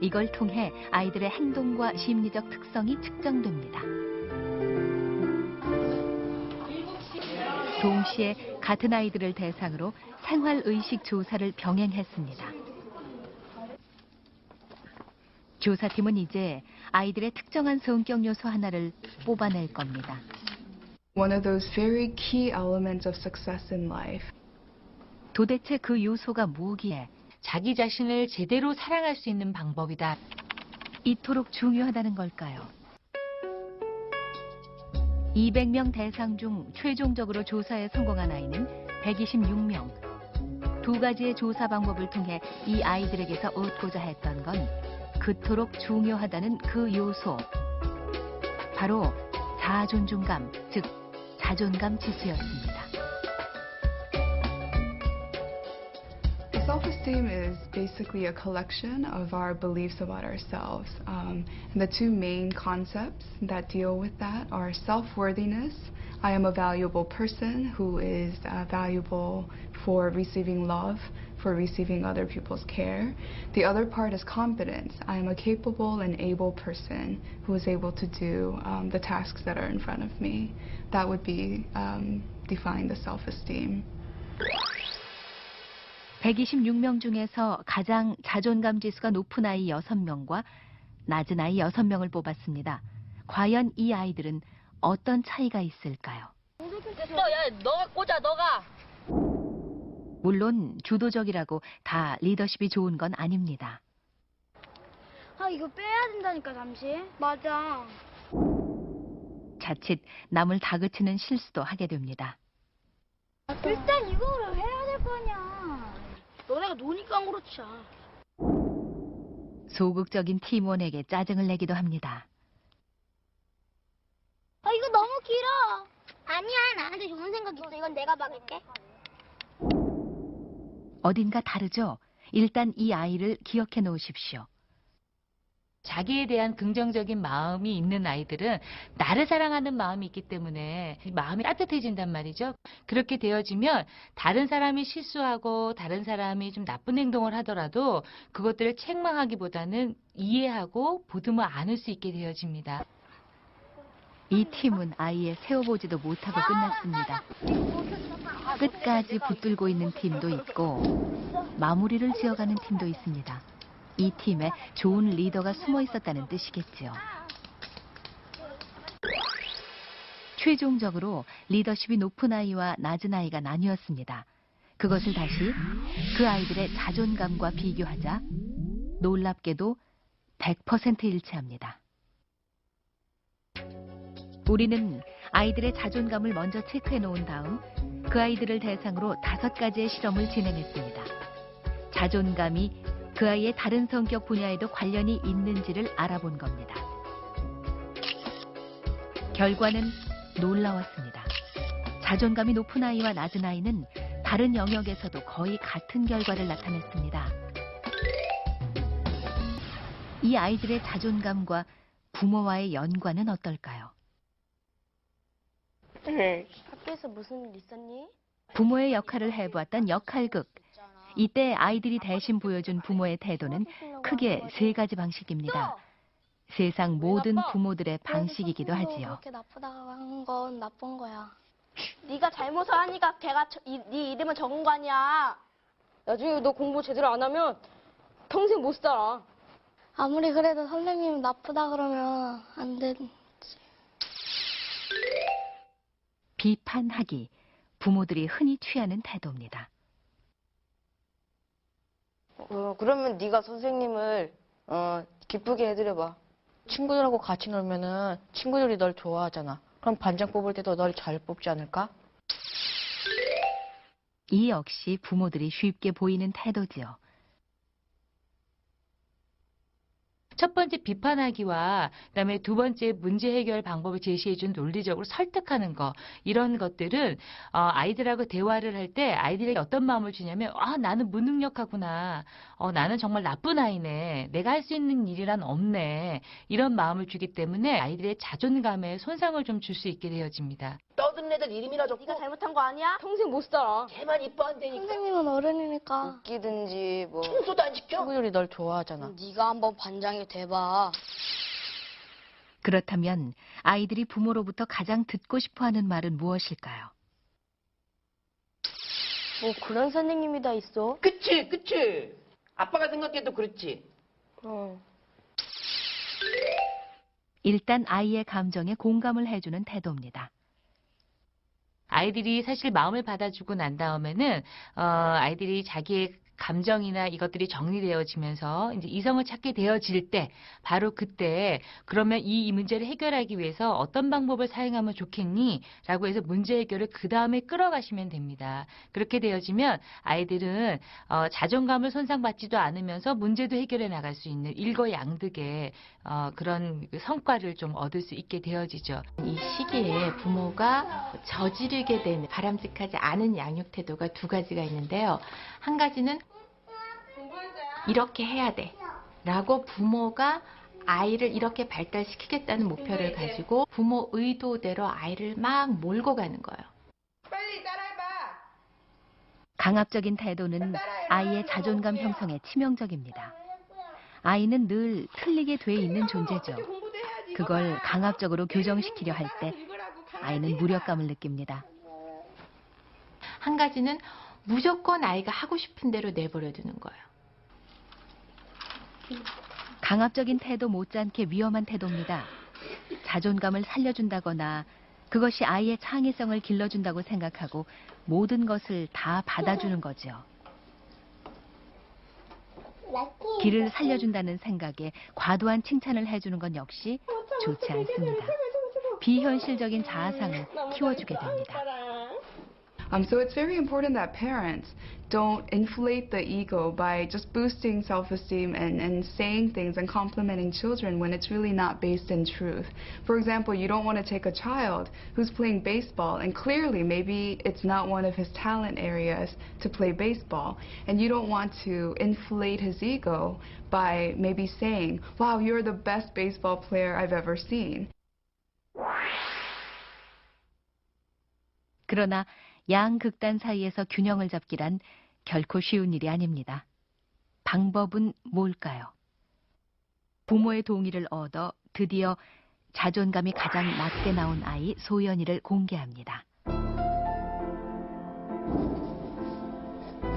이걸 통해 아이들의 행동과 심리적 특성이 측정됩니다. 동시에 같은 아이들을 대상으로 생활의식 조사를 병행했습니다. 조사팀은 이제 아이들의 특정한 성격 요소 하나를 뽑아낼 겁니다. One of those very key elements of success in life. 도대체 그 요소가 뭐기에 자기 자신을 제대로 사랑할 수 있는 방법이다. 이토록 중요하다는 걸까요? 200명 대상 중 최종적으로 조사에 성공한 아이는 126명. 두 가지의 조사 방법을 통해 이 아이들에게서 얻고자 했던 건 그토록 중요하다는 그 요소. 바로 자존중감, 즉 자존감 지수였습니다. Self-esteem is basically a collection of our beliefs about ourselves. And the two main concepts that deal with that are self-worthiness. I am a valuable person who is valuable for receiving love, for receiving other people's care. The other part is competence. I am a capable and able person who is able to do the tasks that are in front of me. That would be define the self-esteem. 126명 중에서 가장 자존감 지수가 높은 아이 6명과 낮은 아이 6명을 뽑았습니다. 과연 이 아이들은 어떤 차이가 있을까요? 야, 너가 꽂아, 너가. 물론 주도적이라고 다 리더십이 좋은 건 아닙니다. 아, 이거 빼야 된다니까, 잠시. 맞아. 자칫 남을 다그치는 실수도 하게 됩니다. 일단 이거를 해야 될 거 아니야. 너네가 노니까 그렇지. 소극적인 팀원에게 짜증을 내기도 합니다. 아, 이거 너무 길어. 아니야, 나한테 좋은 생각 있어. 이건 내가 막을게. 어딘가 다르죠? 일단 이 아이를 기억해 놓으십시오. 자기에 대한 긍정적인 마음이 있는 아이들은 나를 사랑하는 마음이 있기 때문에 마음이 따뜻해진단 말이죠. 그렇게 되어지면 다른 사람이 실수하고 다른 사람이 좀 나쁜 행동을 하더라도 그것들을 책망하기보다는 이해하고 보듬어 안을 수 있게 되어집니다. 이 팀은 아이에 세워보지도 못하고 끝났습니다. 끝까지 붙들고 있는 팀도 있고 마무리를 지어가는 팀도 있습니다. 이 팀에 좋은 리더가 숨어 있었다는 뜻이겠지요. 최종적으로 리더십이 높은 아이와 낮은 아이가 나뉘었습니다. 그것을 다시 그 아이들의 자존감과 비교하자 놀랍게도 100% 일치합니다. 우리는 아이들의 자존감을 먼저 체크해 놓은 다음 그 아이들을 대상으로 5가지의 실험을 진행했습니다. 자존감이 그 아이의 다른 성격 분야에도 관련이 있는지를 알아본 겁니다. 결과는 놀라웠습니다. 자존감이 높은 아이와 낮은 아이는 다른 영역에서도 거의 같은 결과를 나타냈습니다. 이 아이들의 자존감과 부모와의 연관은 어떨까요? 학교에서 무슨 일 있었니? 부모의 역할을 해보았던 역할극. 이때 아이들이 대신 보여준 부모의 태도는 크게 3가지 방식입니다. 세상 모든 부모들의 방식이기도 하지요. 그렇게 나쁘다고 한 건 나쁜 거야. 네가 잘못을 하니까 걔가 네 이름을 적은 거 아니야. 나중에 너 공부 제대로 안 하면 평생 못 살아. 아무리 그래도 선생님이 나쁘다 그러면 안 되지. 비판하기. 부모들이 흔히 취하는 태도입니다. 그러면 네가 선생님을 기쁘게 해드려봐. 친구들하고 같이 놀면은 친구들이 널 좋아하잖아. 그럼 반장 뽑을 때도 널 잘 뽑지 않을까? 이 역시 부모들이 쉽게 보이는 태도지요. 첫 번째 비판하기와 그다음에 두 번째 문제 해결 방법을 제시해 준 논리적으로 설득하는 거 이런 것들은 아이들하고 대화를 할 때 아이들에게 어떤 마음을 주냐면 나는 무능력하구나. 나는 정말 나쁜 아이네. 내가 할 수 있는 일이란 없네. 이런 마음을 주기 때문에 아이들의 자존감에 손상을 좀 줄 수 있게 되어집니다. 떠든 애들 이름이나 적고 네가 잘못한 거 아니야? 평생 못 살아. 걔만 이뻐한다니까. 선생님은 어른이니까. 웃기든지 뭐 청소도 안 시켜. 친구들이 널 좋아하잖아. 네가 한번 반장이 돼봐. 그렇다면 아이들이 부모로부터 가장 듣고 싶어하는 말은 무엇일까요? 뭐 그런 선생님이 다 있어? 그치, 그치. 아빠가 생각해도 그렇지. 일단 아이의 감정에 공감을 해주는 태도입니다. 아이들이 사실 마음을 받아주고 난 다음에는 아이들이 자기의 감정이나 이것들이 정리되어지면서 이제 이성을 찾게 되어질 때 바로 그때 그러면 이 문제를 해결하기 위해서 어떤 방법을 사용하면 좋겠니? 라고 해서 문제 해결을 그 다음에 끌어가시면 됩니다. 그렇게 되어지면 아이들은 자존감을 손상받지도 않으면서 문제도 해결해 나갈 수 있는 일거양득의 그런 성과를 좀 얻을 수 있게 되어지죠. 이 시기에 부모가 저지르게 되는 바람직하지 않은 양육 태도가 두 가지가 있는데요. 한 가지는 이렇게 해야 돼 라고 부모가 아이를 이렇게 발달시키겠다는 목표를 가지고 부모 의도대로 아이를 막 몰고 가는 거예요. 빨리 따라해봐. 강압적인 태도는 아이의 자존감 형성에 치명적입니다. 아이는 늘 틀리게 돼 있는 존재죠. 그걸 강압적으로 교정시키려 할 때 아이는 무력감을 느낍니다. 한 가지는 무조건 아이가 하고 싶은 대로 내버려 두는 거예요. 강압적인 태도 못지않게 위험한 태도입니다. 자존감을 살려준다거나 그것이 아이의 창의성을 길러준다고 생각하고 모든 것을 다 받아주는 거죠. 길을 살려준다는 생각에 과도한 칭찬을 해주는 건 역시 좋지 않습니다. 비현실적인 자아상을 키워주게 됩니다. So it's very important that parents don't inflate the ego by just boosting self-esteem and saying things and complimenting children when it's really not based in truth. For example, you don't want to take a child who's playing baseball and clearly maybe it's not one of his talent areas to play baseball, and you don't want to inflate his ego by maybe saying, wow, you're the best baseball player I've ever seen. 그러나 양극단 사이에서 균형을 잡기란 결코 쉬운 일이 아닙니다. 방법은 뭘까요? 부모의 동의를 얻어 드디어 자존감이 가장 낮게 나온 아이 소연이를 공개합니다.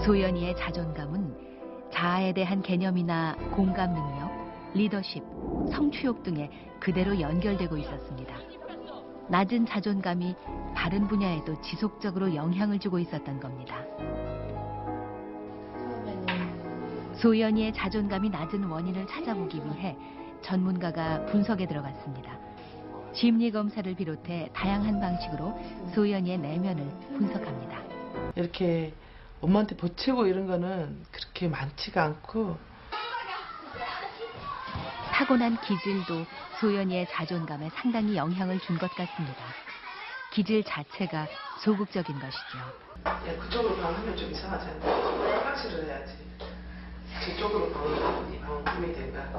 소연이의 자존감은 자아에 대한 개념이나 공감 능력, 리더십, 성취욕 등에 그대로 연결되고 있었습니다. 낮은 자존감이 다른 분야에도 지속적으로 영향을 주고 있었던 겁니다. 소연이의 자존감이 낮은 원인을 찾아보기 위해 전문가가 분석에 들어갔습니다. 심리검사를 비롯해 다양한 방식으로 소연이의 내면을 분석합니다. 이렇게 엄마한테 보채고 이런 거는 그렇게 많지가 않고 타고난 기질도 소연이의 자존감에 상당히 영향을 준 것 같습니다. 기질 자체가 소극적인 것이죠. 야, 그쪽으로 방하면 좀 이상하지 않나? 화장실을 해야지. 저쪽으로 방은 꿈이 된다.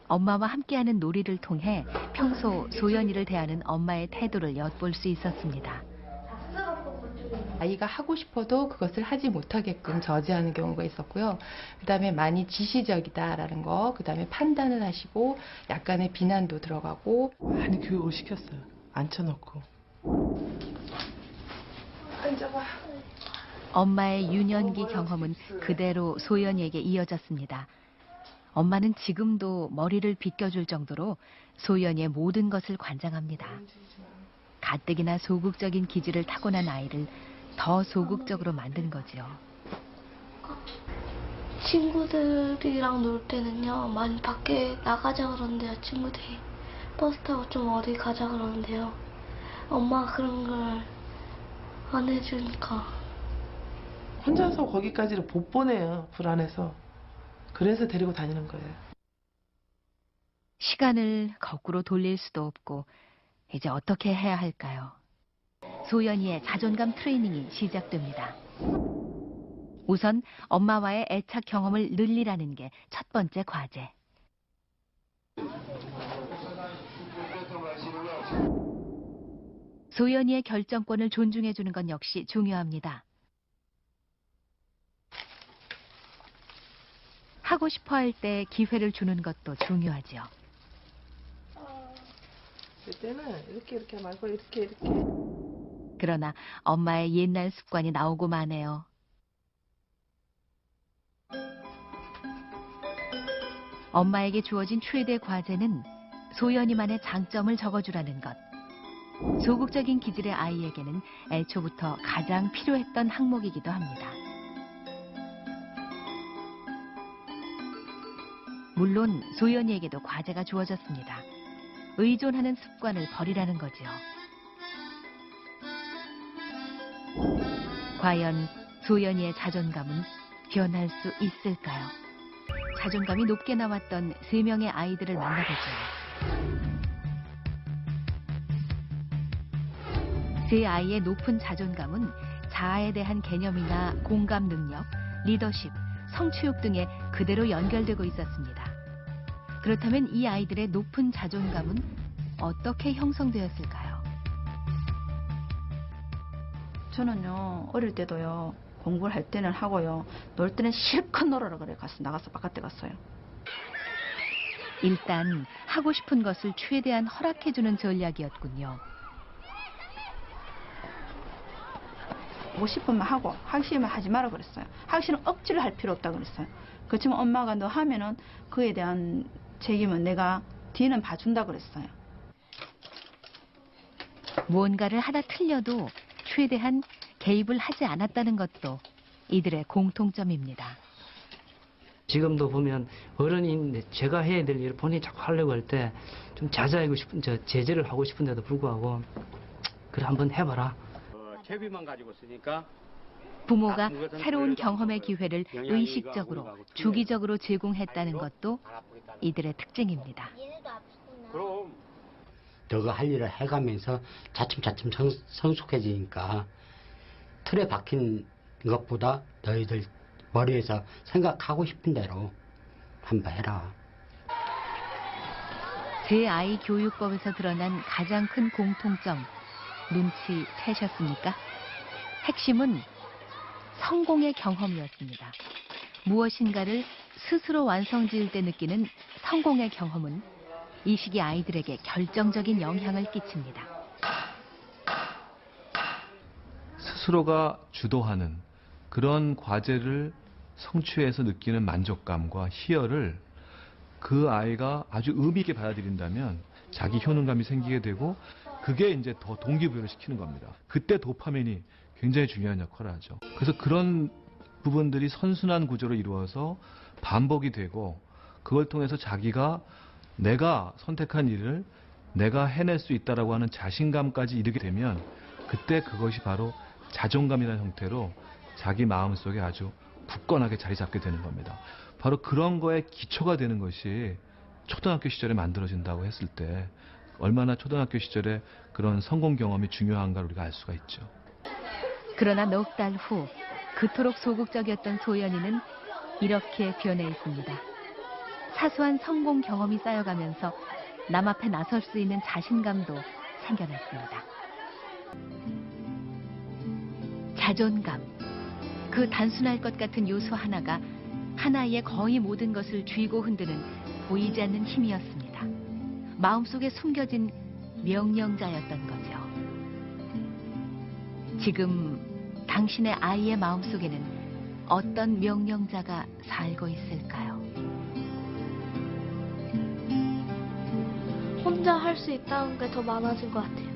엄마와 함께하는 놀이를 통해 평소 소연이를 대하는 엄마의 태도를 엿볼 수 있었습니다. 아이가 하고 싶어도 그것을 하지 못하게끔 저지하는 경우가 있었고요. 그다음에 많이 지시적이다라는 거, 그다음에 판단을 하시고 약간의 비난도 들어가고 많이 교육을 시켰어요. 앉혀놓고. 앉아봐. 엄마의 유년기 경험은 그대로 소연이에게 이어졌습니다. 엄마는 지금도 머리를 빗겨줄 정도로 소연이의 모든 것을 관장합니다. 가뜩이나 소극적인 기질을 타고난 아이를 더 소극적으로 만든 거지요. 친구들이랑 놀 때는요, 많이 밖에 나가자 그러는데요, 친구들이. 버스 타고 좀 어디 가자 그러는데요. 엄마가 그런 걸 안 해주니까. 혼자서 거기까지를 못 보내요. 불안해서. 그래서 데리고 다니는 거예요. 시간을 거꾸로 돌릴 수도 없고 이제 어떻게 해야 할까요? 소연이의 자존감 트레이닝이 시작됩니다. 우선 엄마와의 애착 경험을 늘리라는 게 첫 번째 과제. 소연이의 결정권을 존중해주는 건 역시 중요합니다. 하고 싶어 할 때 기회를 주는 것도 중요하죠. 그때는 이렇게 말고 이렇게. 그러나 엄마의 옛날 습관이 나오고 마네요. 엄마에게 주어진 최대 과제는 소연이만의 장점을 적어주라는 것. 소극적인 기질의 아이에게는 애초부터 가장 필요했던 항목이기도 합니다. 물론 소연이에게도 과제가 주어졌습니다. 의존하는 습관을 버리라는 거지요. 과연 소연이의 자존감은 변할 수 있을까요? 자존감이 높게 나왔던 3명의 아이들을 만나보죠. 세 아이의 높은 자존감은 자아에 대한 개념이나 공감 능력, 리더십, 성취욕 등에 그대로 연결되고 있었습니다. 그렇다면 이 아이들의 높은 자존감은 어떻게 형성되었을까요? 저는요, 어릴 때도요, 공부를 할 때는 하고요, 놀 때는 실컷 놀아라 그래 나가서 바깥에 갔어요. 일단 하고 싶은 것을 최대한 허락해주는 전략이었군요. 하고 싶으면 하고, 하기 싫으면 하지 마라 그랬어요. 하기 싫으면 억지를 할 필요 없다 그랬어요. 그렇지만 엄마가 너 하면은 그에 대한 책임은 내가 뒤는 봐준다 그랬어요. 무언가를 하다 틀려도 최대한 개입을 하지 않았다는 것도 이들의 공통점입니다. 지금도 보면 어른인 제가 해야 될 일을 본인이 자꾸 하려고 할 때 좀 자제하고 싶은, 제재를 하고 싶은데도 불구하고 그래 한번 해봐라. 채비만 가지고 쓰니까 부모가 새로운 경험의 기회를 의식적으로, 주기적으로 제공했다는 것도 이들의 특징입니다. 그럼 너가 할 일을 해가면서 차츰차츰 성숙해지니까 틀에 박힌 것보다 너희들 머리에서 생각하고 싶은 대로 한번 해라. 제 아이 교육법에서 드러난 가장 큰 공통점, 눈치채셨습니까? 핵심은 성공의 경험이었습니다. 무엇인가를 스스로 완성지을 때 느끼는 성공의 경험은 이 시기 아이들에게 결정적인 영향을 끼칩니다. 스스로가 주도하는 그런 과제를 성취해서 느끼는 만족감과 희열을 그 아이가 아주 의미 있게 받아들인다면 자기 효능감이 생기게 되고 그게 이제 더 동기부여를 시키는 겁니다. 그때 도파민이 굉장히 중요한 역할을 하죠. 그래서 그런 부분들이 선순환 구조로 이루어서 반복이 되고 그걸 통해서 자기가 내가 선택한 일을 내가 해낼 수 있다라고 하는 자신감까지 이르게 되면 그때 그것이 바로 자존감이라는 형태로 자기 마음속에 아주 굳건하게 자리 잡게 되는 겁니다. 바로 그런 거에 기초가 되는 것이 초등학교 시절에 만들어진다고 했을 때 얼마나 초등학교 시절에 그런 성공 경험이 중요한가를 우리가 알 수가 있죠. 그러나 넉 달 후 그토록 소극적이었던 소연이는 이렇게 변해 있습니다. 사소한 성공 경험이 쌓여가면서 남 앞에 나설 수 있는 자신감도 생겨났습니다. 자존감, 그 단순할 것 같은 요소 하나가 한 아이의 거의 모든 것을 쥐고 흔드는 보이지 않는 힘이었습니다. 마음속에 숨겨진 명령자였던 거죠. 지금 당신의 아이의 마음속에는 어떤 명령자가 살고 있을까요? 혼자 할 수 있다는 게 더 많아진 것 같아요.